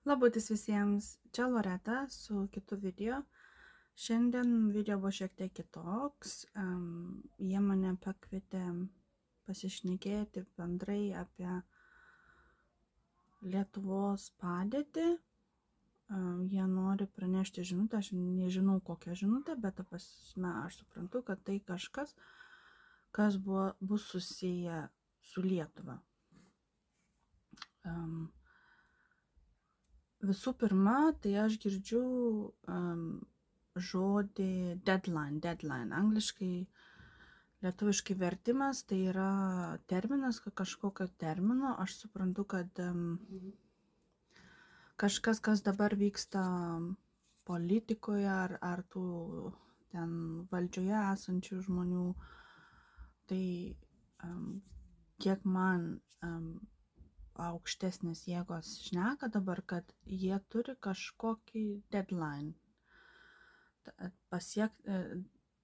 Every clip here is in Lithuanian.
Labutis visiems, čia Loreta su kitu video. Šiandien video buvo šiek tiek kitoks. Jie mane pakvietė pasišnekėti bendrai apie Lietuvos padėtį. Jie nori pranešti žinutę, aš nežinau kokią žinutę, bet aš suprantu, kad tai kažkas, kas bus susiję su Lietuva. Visų pirma, tai aš girdžiu žodį deadline. Angliškai, lietuviškai vertimas, tai yra terminas, kažkokio termino. Aš suprantu, kad kažkas, kas dabar vyksta politikoje ar tų ten valdžioje esančių žmonių, tai kiek man aukštesnės jėgos šneka dabar, kad jie turi kažkokį deadline.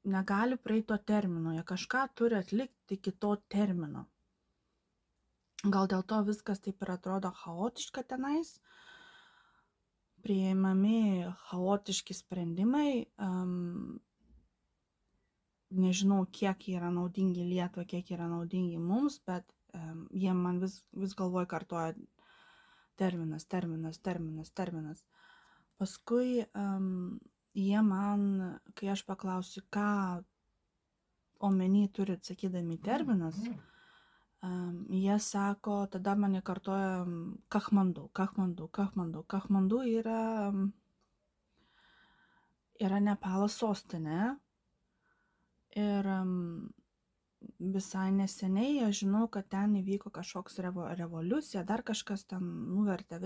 Negali praeiti to termino, jie kažką turi atlikti iki to termino. Gal dėl to viskas taip ir atrodo chaotiška tenais, priimami chaotiški sprendimai, nežinau, kiek yra naudingi Lietuvai, kiek yra naudingi mums, bet jie man vis galvoj kartuoja terminas. Paskui jie man, kai aš paklausiu, ką omeny turi atsakydami terminas, jie sako, tada mane kartuoja Kathmandu. Kathmandu yra Nepalo sostinė ir visai neseniai aš žinau, kad ten įvyko kažkoks revoliucija, dar kažkas ten nuvertė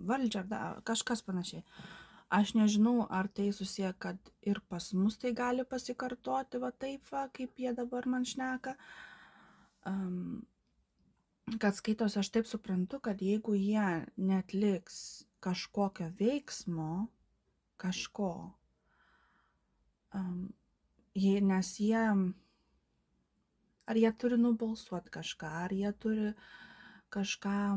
valdžią, kažkas panašiai. Aš nežinau, ar tai susiję, kad ir pas mus tai gali pasikartoti, va taip, kaip jie dabar man šneka. Kad skaitos, aš taip suprantu, kad jeigu jie netliks kažkokio veiksmo, nes jie ar jie turi nubalsuoti kažką, ar jie turi kažką,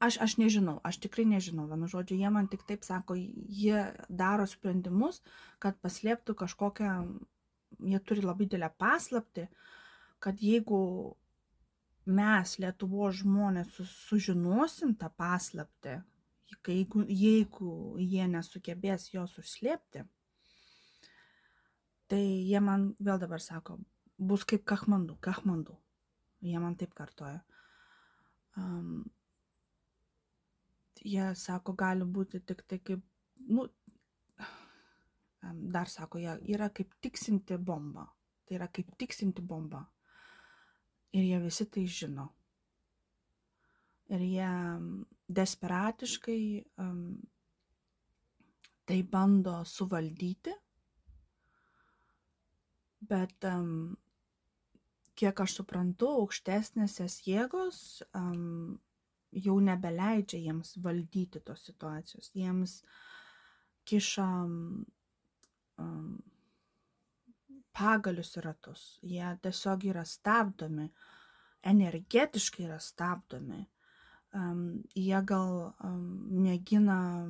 aš nežinau, aš tikrai nežinau, vienu žodžiu, jie man tik taip sako, jie daro sprendimus, kad paslėptų kažkokią, jie turi labai didelę paslaptį, kad jeigu mes, Lietuvos žmonės, sužinosim tą paslaptį, jeigu jie nesugebės jos užslėpti, tai jie man vėl dabar sako, bus kaip Kathmandu. Jie man taip kartoja. Jie sako, gali būti tik tai kaip, dar sako, jie yra kaip tiksinti bomba. Tai yra kaip tiksinti bomba. Ir jie visi tai žino. Ir jie desperatiškai tai bando suvaldyti. Bet kiek aš suprantu, aukštesnėsios jėgos jau nebeleidžia jiems valdyti tos situacijos. Jiems kiša pagalius į ratus. Jie tiesiog yra stabdomi, energetiškai yra stabdomi. Jie gal mėgina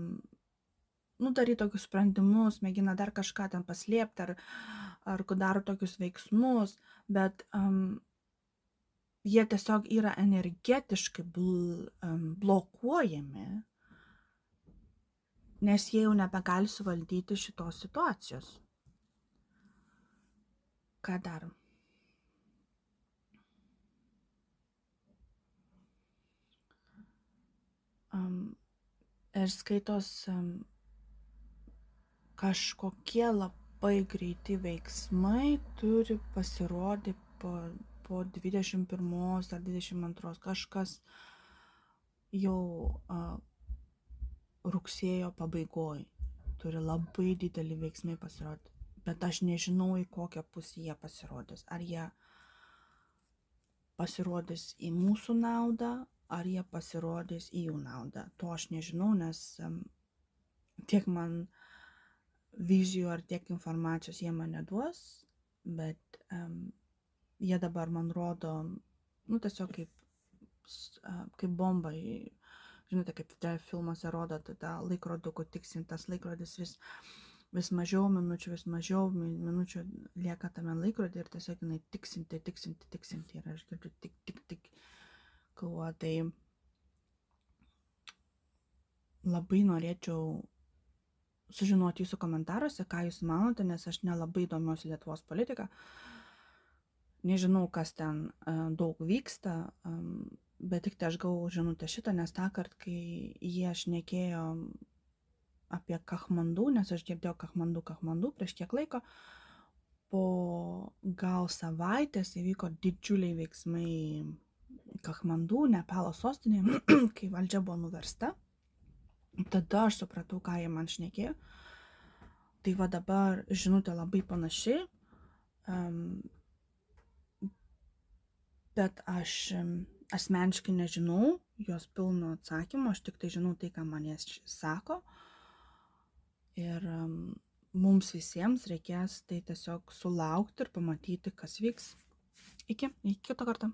daryti tokius sprendimus, mėgina dar kažką ten paslėpti, ar daro tokius veiksmus, bet jie tiesiog yra energetiškai blokuojami, nes jie jau nebegali suvaldyti šitos situacijos. Ką darom? Ir skaitos kažkokie labai greiti veiksmai turi pasirodyti po 21 ar 22, kažkas jau rugsėjo pabaigoj turi labai didelį veiksmai pasirodyti, bet aš nežinau, į kokią pusę jie pasirodys. Ar jie pasirodys į mūsų naudą, ar jie pasirodys į jų naudą. To aš nežinau, nes tiek man vizijų ar tiek informacijos jie man neduos, bet jie dabar man rodo, tiesiog kaip bomba žinote, kaip filmuose rodo, tą laikrodukų tiksintas laikrodis vis mažiau minučių lieka tame laikrodį ir tiesiog jinai tiksinti ir aš girdžiu tik. Galvoju, tai labai norėčiau sužinoti jūsų komentaruose, ką jūs manote, nes aš nelabai domiuosi Lietuvos politiką. Nežinau, kas ten daug vyksta, bet tik tai aš gavau žinutę šitą, nes tą kartą, kai jie šnekėjo apie Kathmandu, nes aš girdėjau Kathmandu prieš kiek laiko, po gal savaitės įvyko didžiuliai veiksmai Kathmandu, Nepalo sostinėje, kai valdžia buvo nuversta. Tada aš supratau, ką jie man šnekėjo. Tai va dabar žinutė labai panaši, bet aš asmeniškai nežinau jos pilno atsakymo, aš tik tai žinau tai, ką man jie sako. Ir mums visiems reikės tai tiesiog sulaukti ir pamatyti, kas vyks. Iki kito karto.